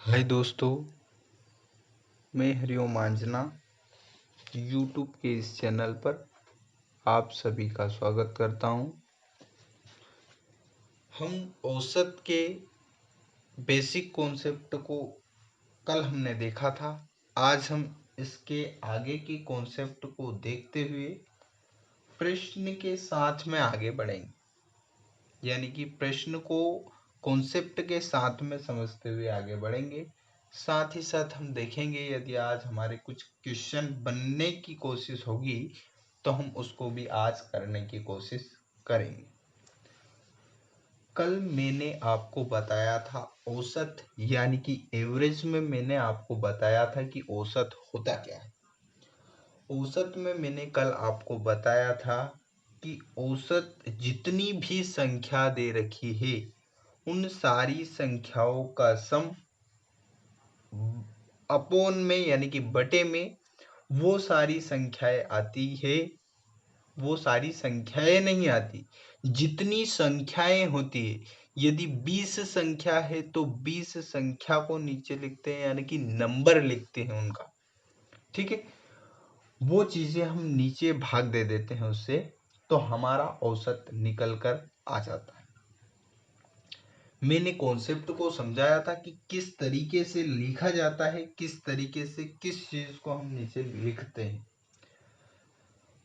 हाय दोस्तों, मैं हरिओम आंजना यूट्यूब के इस चैनल पर आप सभी का स्वागत करता हूं। हम औसत के बेसिक कॉन्सेप्ट को कल हमने देखा था। आज हम इसके आगे के कॉन्सेप्ट को देखते हुए प्रश्न के साथ में आगे बढ़ेंगे, यानी कि प्रश्न को कॉन्सेप्ट के साथ में समझते हुए आगे बढ़ेंगे। साथ ही साथ हम देखेंगे यदि आज हमारे कुछ क्वेश्चन बनने की कोशिश होगी तो हम उसको भी आज करने की कोशिश करेंगे। कल मैंने आपको बताया था औसत, यानी कि एवरेज में मैंने आपको बताया था कि औसत होता क्या है। औसत में मैंने कल आपको बताया था कि औसत जितनी भी संख्या दे रखी है उन सारी संख्याओं का सम अपोन में, यानी कि बटे में वो सारी संख्याएं आती है। वो सारी संख्याएं नहीं आती, जितनी संख्याएं होती है। यदि 20 संख्या है तो 20 संख्या को नीचे लिखते हैं, यानी कि नंबर लिखते हैं उनका। ठीक है, वो चीजें हम नीचे भाग दे देते हैं उससे, तो हमारा औसत निकल कर आ जाता है। मैंने कॉन्सेप्ट को समझाया था कि किस तरीके से लिखा जाता है, किस तरीके से किस चीज को हम नीचे लिखते हैं।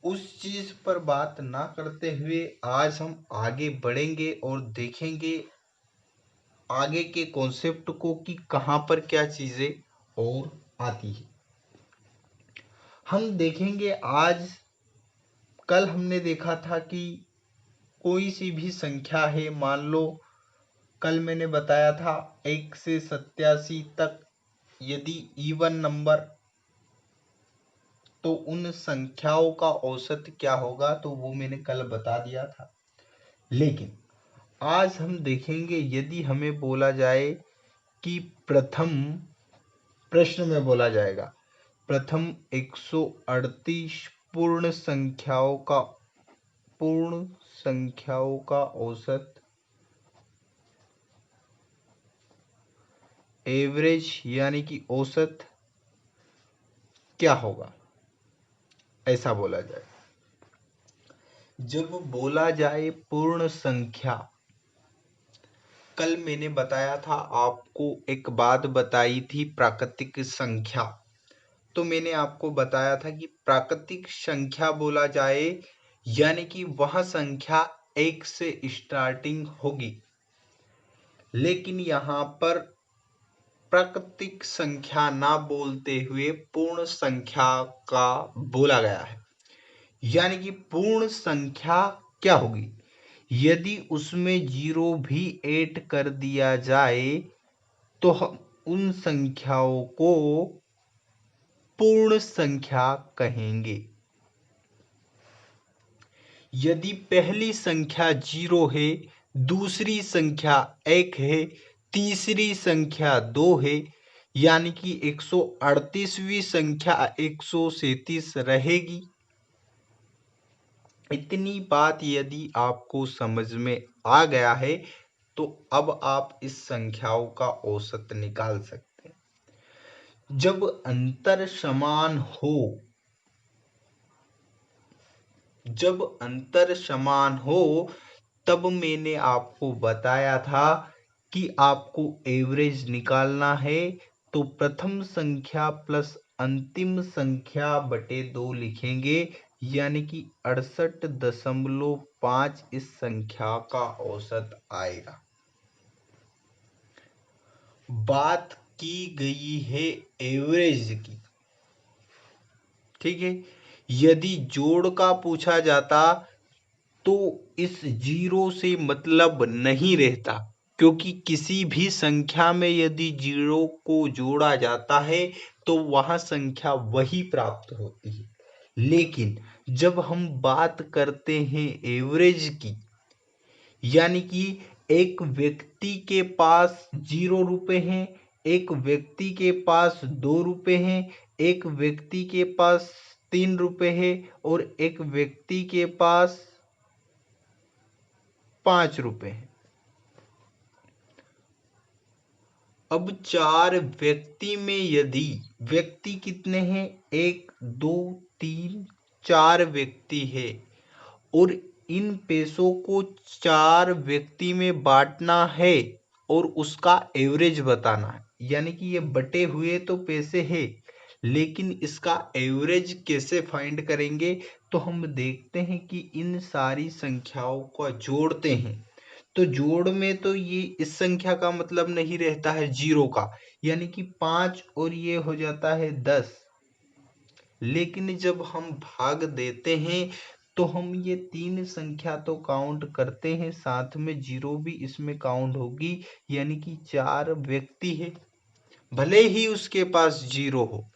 उस चीज पर बात ना करते हुए आज हम आगे बढ़ेंगे और देखेंगे आगे के कॉन्सेप्ट को कि कहां पर क्या चीजें और आती है। हम देखेंगे आज, कल हमने देखा था कि कोई सी भी संख्या है, मान लो कल मैंने बताया था 1 से 87 तक यदि इवन नंबर, तो उन संख्याओं का औसत क्या होगा, तो वो मैंने कल बता दिया था। लेकिन आज हम देखेंगे यदि हमें बोला जाए कि प्रश्न में बोला जाएगा प्रथम 138 पूर्ण संख्याओं का औसत एवरेज, यानी कि औसत क्या होगा, ऐसा बोला जाए। जब बोला जाए पूर्ण संख्या, कल मैंने बताया था आपको, एक बात बताई थी प्राकृतिक संख्या। तो मैंने आपको बताया था कि प्राकृतिक संख्या बोला जाए यानी कि वह संख्या 1 से स्टार्टिंग होगी, लेकिन यहाँ पर प्राकृतिक संख्या ना बोलते हुए पूर्ण संख्या का बोला गया है। यानी कि पूर्ण संख्या क्या होगी, यदि उसमें 0 भी ऐड कर दिया जाए तो हम उन संख्याओं को पूर्ण संख्या कहेंगे। यदि पहली संख्या 0 है, दूसरी संख्या 1 है, तीसरी संख्या 2 है, यानी कि 138वीं संख्या 137 रहेगी। इतनी बात यदि आपको समझ में आ गया है तो अब आप इस संख्याओं का औसत निकाल सकते हैं। जब अंतर समान हो तब मैंने आपको बताया था कि आपको एवरेज निकालना है, तो प्रथम संख्या प्लस अंतिम संख्या बटे 2 लिखेंगे, यानी कि 68.5 इस संख्या का औसत आएगा। बात की गई है एवरेज की, ठीक है। यदि जोड़ का पूछा जाता तो इस 0 से मतलब नहीं रहता, क्योंकि किसी भी संख्या में यदि 0 को जोड़ा जाता है तो वह संख्या वही प्राप्त होती है। लेकिन जब हम बात करते हैं एवरेज की, यानी कि एक व्यक्ति के पास 0 रुपए हैं, एक व्यक्ति के पास 2 रुपए हैं, एक व्यक्ति के पास 3 रुपए है और एक व्यक्ति के पास 5 रुपए हैं। अब 4 व्यक्ति में यदि व्यक्ति कितने हैं, 1 2 3 4 व्यक्ति है और इन पैसों को 4 व्यक्ति में बांटना है और उसका एवरेज बताना है। यानी कि ये बटे हुए तो पैसे हैं, लेकिन इसका एवरेज कैसे फाइंड करेंगे, तो हम देखते हैं कि इन सारी संख्याओं का जोड़ते हैं। तो जोड़ में तो ये इस संख्या का मतलब नहीं रहता है जीरो का, यानी कि 5 और ये हो जाता है 10। लेकिन जब हम भाग देते हैं तो हम ये 3 संख्या तो काउंट करते हैं, साथ में जीरो भी इसमें काउंट होगी, यानी कि 4 व्यक्ति है, भले ही उसके पास जीरो हो,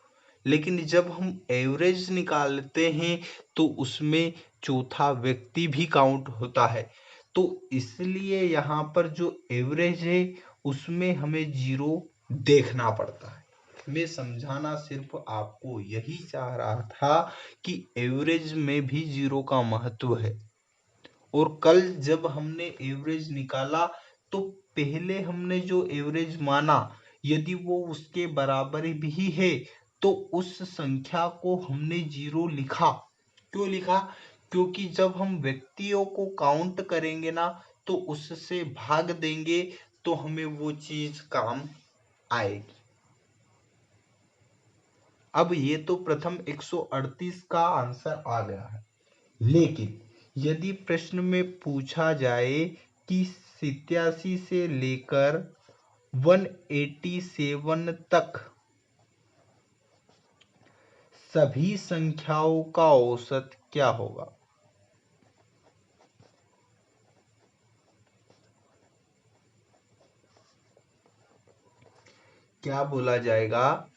लेकिन जब हम एवरेज निकालते हैं तो उसमें चौथा व्यक्ति भी काउंट होता है। तो इसलिए यहाँ पर जो एवरेज है उसमें हमें जीरो देखना पड़ता है। मैं समझाना सिर्फ आपको यही चाह रहा था कि एवरेज में भी जीरो का महत्व है। और कल जब हमने एवरेज निकाला तो पहले हमने जो एवरेज माना, यदि वो उसके बराबर भी है तो उस संख्या को हमने जीरो लिखा। क्यों लिखा? क्योंकि जब हम व्यक्तियों को काउंट करेंगे ना तो उससे भाग देंगे तो हमें वो चीज काम आएगी। अब ये तो प्रथम 138 का आंसर आ गया है, लेकिन यदि प्रश्न में पूछा जाए कि 87 से लेकर 187 तक सभी संख्याओं का औसत क्या होगा? क्या बोला जाएगा?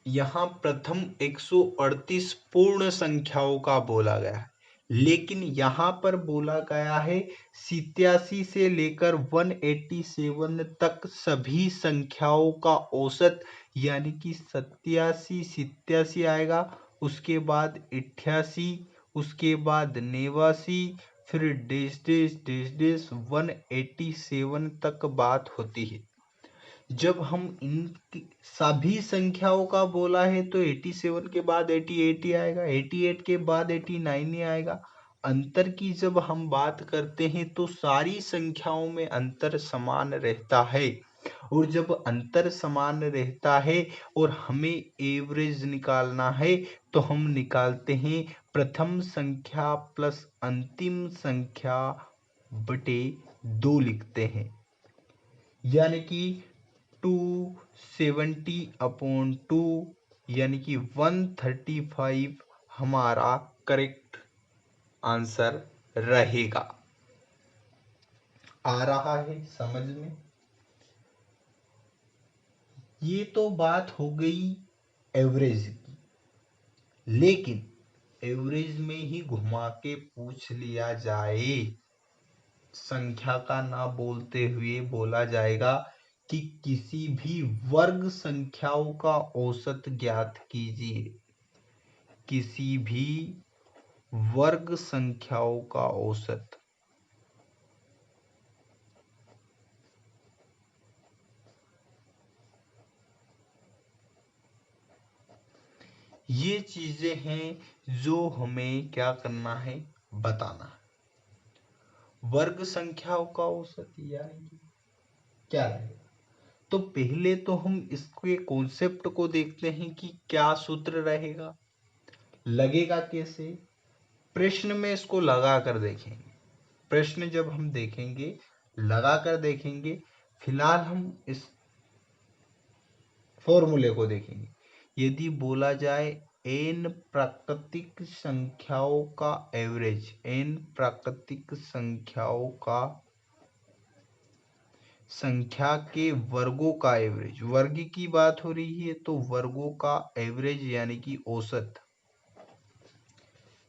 यहाँ प्रथम 138 पूर्ण संख्याओं का बोला गया है, लेकिन यहाँ पर बोला गया है 87 से लेकर 187 तक सभी संख्याओं का औसत, यानी कि 87 87 आएगा, उसके बाद 88, उसके बाद 89, फिर डेश डेश डेश डेश 187 तक बात होती है। जब हम इन सभी संख्याओं का बोला है तो 87 के बाद 88 ही आएगा, 88 के बाद 89 ही आएगा। अंतर की जब हम बात करते हैं तो सारी संख्याओं में अंतर समान रहता है, और जब अंतर समान रहता है और हमें एवरेज निकालना है तो हम निकालते हैं प्रथम संख्या प्लस अंतिम संख्या बटे 2 लिखते हैं, यानी कि 270/2, यानी कि 135 हमारा करेक्ट आंसर रहेगा। आ रहा है समझ में? ये तो बात हो गई एवरेज की, लेकिन एवरेज में ही घुमा के पूछ लिया जाए, संख्या का ना बोलते हुए बोला जाएगा कि किसी भी वर्ग संख्याओं का औसत ज्ञात कीजिए, किसी भी वर्ग संख्याओं का औसत। ये चीजें हैं जो हमें क्या करना है, बताना है। वर्ग संख्याओं का औसत यानी क्या रहेगा? तो पहले तो हम इसके कॉन्सेप्ट को देखते हैं कि क्या सूत्र रहेगा, लगेगा कैसे। प्रश्न में इसको लगा कर देखेंगे, प्रश्न जब हम देखेंगे लगा कर देखेंगे। फिलहाल हम इस फॉर्मूले को देखेंगे। यदि बोला जाए n प्राकृतिक संख्याओं का एवरेज, n प्राकृतिक संख्याओं का संख्या के वर्गों का एवरेज, वर्ग की बात हो रही है तो वर्गों का एवरेज यानी कि औसत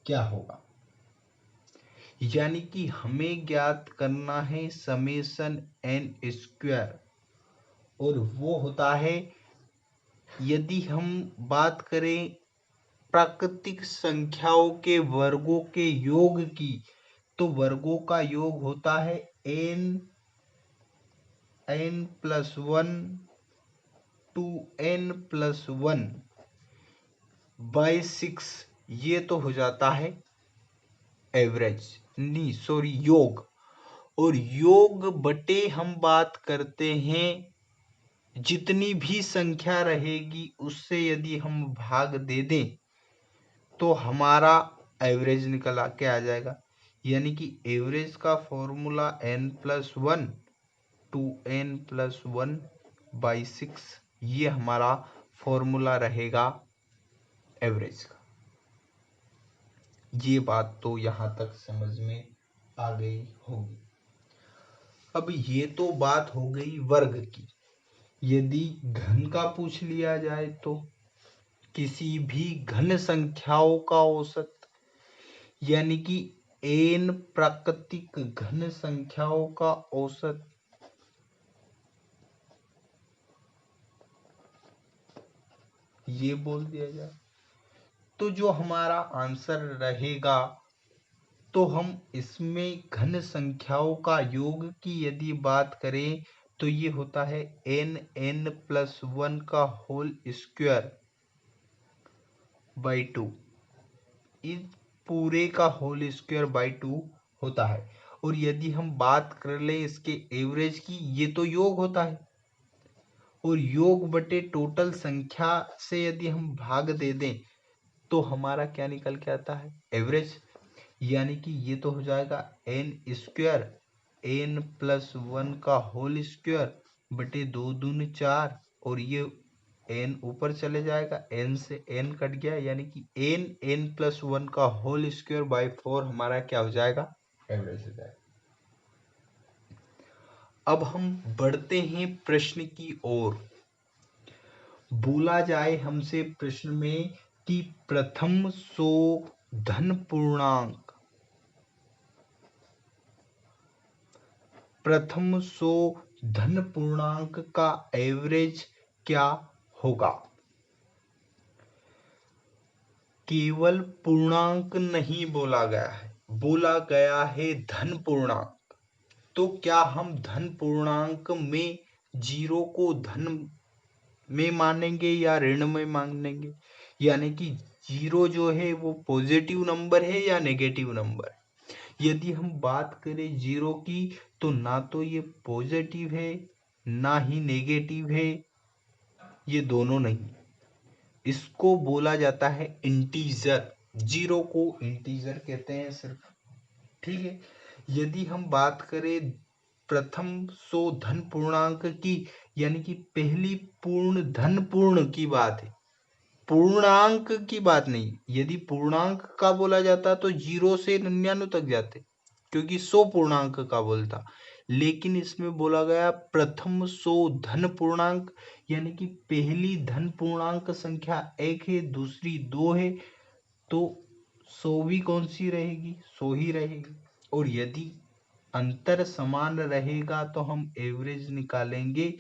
क्या होगा, यानी कि हमें ज्ञात करना है समेशन n स्क्वायर, और वो होता है, यदि हम बात करें प्राकृतिक संख्याओं के वर्गों के योग की, तो वर्गों का योग होता है n n+1 2n+1 बाई 6, ये तो हो जाता है एवरेज, नहीं सॉरी योग। और योग बटे हम बात करते हैं जितनी भी संख्या रहेगी उससे यदि हम भाग दे दें तो हमारा एवरेज निकल के आ जाएगा। यानी कि एवरेज का फॉर्मूला n+1 2n+1 बाई 6, ये हमारा फॉर्मूला रहेगा एवरेज का। ये बात तो यहां तक समझ में आ गई होगी। अब ये तो बात हो गई वर्ग की। यदि घन का पूछ लिया जाए तो किसी भी घन संख्याओं का औसत, यानी कि n प्राकृतिक घन संख्याओं का औसत ये बोल दिया जाए तो जो हमारा आंसर रहेगा, तो हम इसमें घन संख्याओं का योग की यदि बात करें तो ये होता है n+1 का होल स्क्वायर बाई 2। इस पूरे का होल स्क्वायर बाई 2 होता है। और यदि हम बात कर ले इसके एवरेज की, ये तो योग होता है, और योग बटे टोटल संख्या से यदि हम भाग दे दें तो हमारा क्या निकल के आता है एवरेज। यानी कि ये तो हो जाएगा n² n+1 का होल स्क्वायर बटे 2 दूनी 4, और ये n ऊपर चले जाएगा, n से n कट गया, यानी कि n+1 का होल स्क्वायर बाई 4 हमारा क्या हो जाएगा एवरेज हो जाएगा। अब हम बढ़ते हैं प्रश्न की ओर। बोला जाए हमसे प्रश्न में कि प्रथम 100 धन पूर्णांक का एवरेज क्या होगा। केवल पूर्णांक नहीं बोला गया है, बोला गया है धन पूर्णांक। तो क्या हम धन पूर्णांक में 0 को धन में मानेंगे या ऋण में मानेंगे। यानी कि 0 जो है वो पॉजिटिव नंबर है या नेगेटिव नंबर है। यदि हम बात करें 0 की तो ना तो ये पॉजिटिव है ना ही नेगेटिव है, ये दोनों नहीं। इसको बोला जाता है इंटीजर। 0 को इंटीजर कहते हैं सिर्फ, ठीक है। यदि हम बात करें प्रथम 100 धन पूर्णांक की, यानी कि पहली पूर्ण धन पूर्ण की बात है, पूर्णांक की बात नहीं। यदि पूर्णांक का बोला जाता तो 0 से 99 तक जाते, क्योंकि 100 पूर्णांक का बोलता। लेकिन इसमें बोला गया प्रथम 100 धन पूर्णांक, यानी कि पहली धन पूर्णांक संख्या 1 है, दूसरी 2 है, तो 100 भी कौन सी रहेगी 100 ही रहेगी। और यदि अंतर समान रहेगा तो हम एवरेज निकालेंगे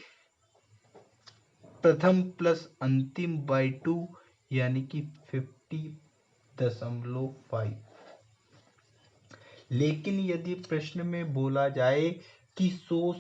प्रथम प्लस अंतिम बाई 2, यानी कि 50.5। लेकिन यदि प्रश्न में बोला जाए कि 100